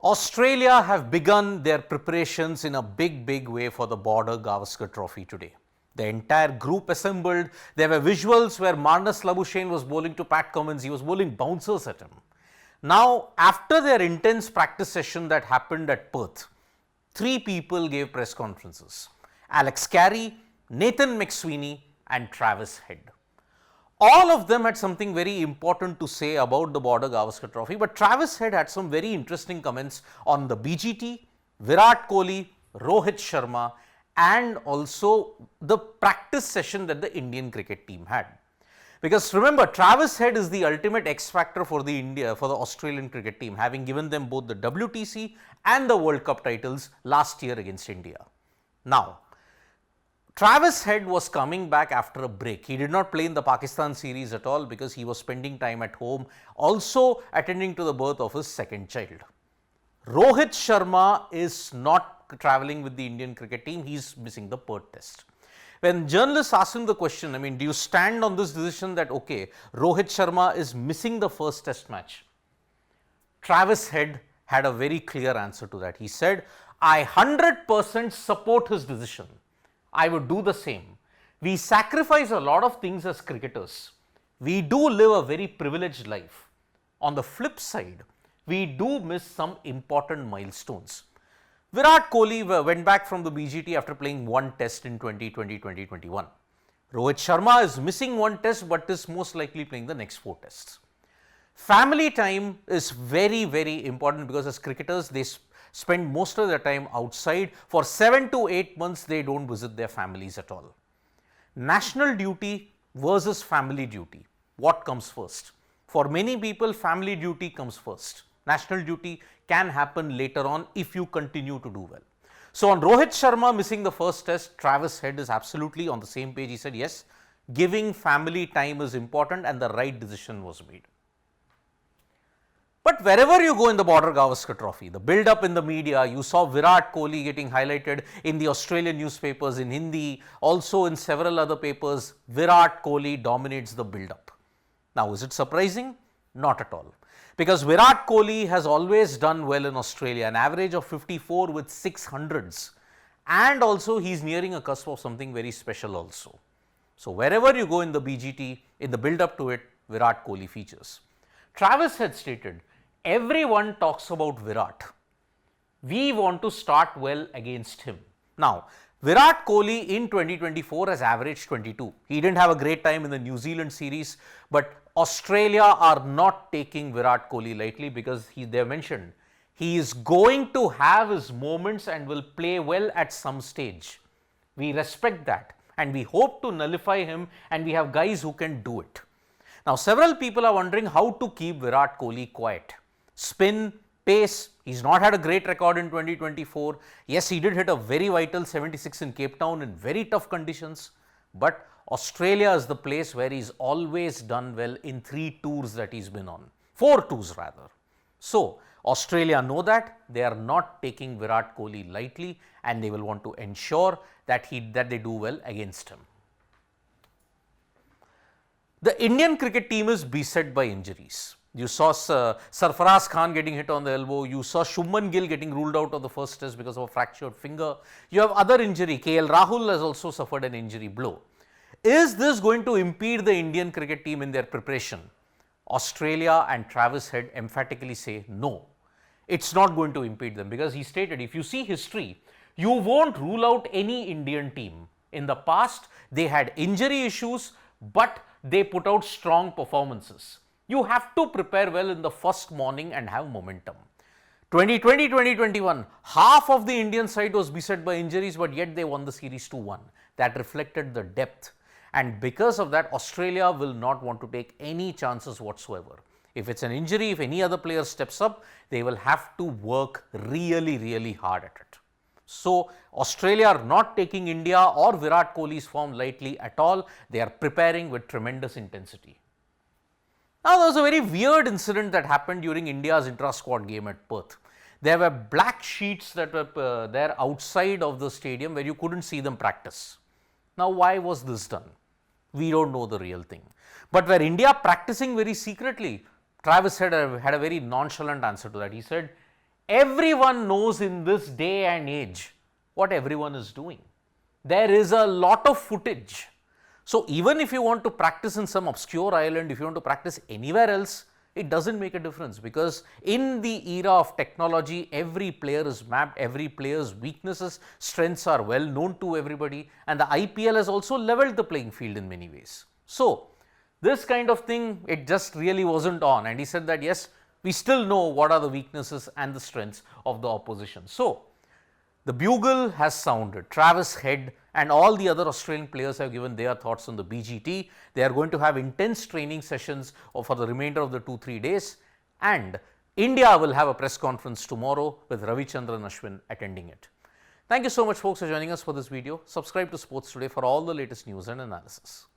Australia have begun their preparations in a big way for the Border Gavaskar Trophy today. The entire group assembled. There were visuals where Marnus Labuschagne was bowling to Pat Cummins. He was bowling bouncers at him. Now, after their intense practice session that happened at Perth, three people gave press conferences: Alex Carey, Nathan McSweeney and Travis Head. All of them had something very important to say about the Border Gavaskar Trophy, but Travis Head had some very interesting comments on the BGT, Virat Kohli, Rohit Sharma and also the practice session that the Indian cricket team had. Because remember, Travis Head is the ultimate X factor for the Australian cricket team, having given them both the WTC and the World Cup titles last year against India. Now, Travis Head was coming back after a break. He did not play in the Pakistan series at all because he was spending time at home, also attending to the birth of his second child. Rohit Sharma is not travelling with the Indian cricket team. He is missing the Perth Test. When journalists asked him the question, do you stand on this decision that, okay, Rohit Sharma is missing the first Test match? Travis Head had a very clear answer to that. He said, I 100% support his decision. I would do the same. We sacrifice a lot of things as cricketers. We do live a very privileged life. On the flip side, we do miss some important milestones. Virat Kohli went back from the BGT after playing one test in 2020-2021. Rohit Sharma is missing one test but is most likely playing the next 4 tests. Family time is very important because as cricketers, they spend most of their time outside. For 7 to 8 months, they don't visit their families at all. National duty versus family duty. What comes first? For many people, family duty comes first. National duty can happen later on if you continue to do well. So, on Rohit Sharma missing the first test, Travis Head is absolutely on the same page. He said, yes, giving family time is important and the right decision was made. But wherever you go in the Border Gavaskar Trophy, the build-up in the media, you saw Virat Kohli getting highlighted in the Australian newspapers in Hindi, also in several other papers. Virat Kohli dominates the build-up. Now, is it surprising? Not at all. Because Virat Kohli has always done well in Australia, an average of 54 with 600s. And also, he is nearing a cusp of something very special also. So, wherever you go in the BGT, in the build-up to it, Virat Kohli features. Travis had stated, everyone talks about Virat. We want to start well against him. Now, Virat Kohli in 2024 has averaged 22. He didn't have a great time in the New Zealand series, but Australia are not taking Virat Kohli lightly because they mentioned he is going to have his moments and will play well at some stage. We respect that and we hope to nullify him, and we have guys who can do it. Now, several people are wondering how to keep Virat Kohli quiet. Spin, pace, he's not had a great record in 2024. Yes, he did hit a very vital 76 in Cape Town in very tough conditions, but Australia is the place where he's always done well in 3 tours that he's been on, 4 tours rather. So, Australia know that, they are not taking Virat Kohli lightly and they will want to ensure that they do well against him. The Indian cricket team is beset by injuries. You saw Sarfaraz Khan getting hit on the elbow. You saw Shubman Gill getting ruled out of the first test because of a fractured finger. You have other injury. KL Rahul has also suffered an injury blow. Is this going to impede the Indian cricket team in their preparation? Australia and Travis Head emphatically say no. It's not going to impede them because he stated, if you see history, you won't rule out any Indian team. In the past, they had injury issues, but they put out strong performances. You have to prepare well in the first morning and have momentum. 2020-2021, half of the Indian side was beset by injuries, but yet they won the series 2-1. That reflected the depth. And because of that, Australia will not want to take any chances whatsoever. If it's an injury, if any other player steps up, they will have to work really hard at it. So, Australia are not taking India or Virat Kohli's form lightly at all. They are preparing with tremendous intensity. Now, there was a very weird incident that happened during India's intra-squad game at Perth. There were black sheets that were there outside of the stadium where you couldn't see them practice. Now, why was this done? We don't know the real thing. But were India practicing very secretly? Travis had a very nonchalant answer to that. He said, everyone knows in this day and age what everyone is doing. There is a lot of footage. So even if you want to practice in some obscure island, if you want to practice anywhere else, it doesn't make a difference, because in the era of technology, every player is mapped, every player's weaknesses, strengths are well known to everybody, and the IPL has also leveled the playing field in many ways. So this kind of thing, it just really wasn't on, and he said that yes, we still know what are the weaknesses and the strengths of the opposition. So the bugle has sounded. Travis Head and all the other Australian players have given their thoughts on the BGT. They are going to have intense training sessions for the remainder of the 2-3 days, and India will have a press conference tomorrow with Ravichandran Ashwin attending it. Thank you so much folks for joining us for this video. Subscribe to Sports Today for all the latest news and analysis.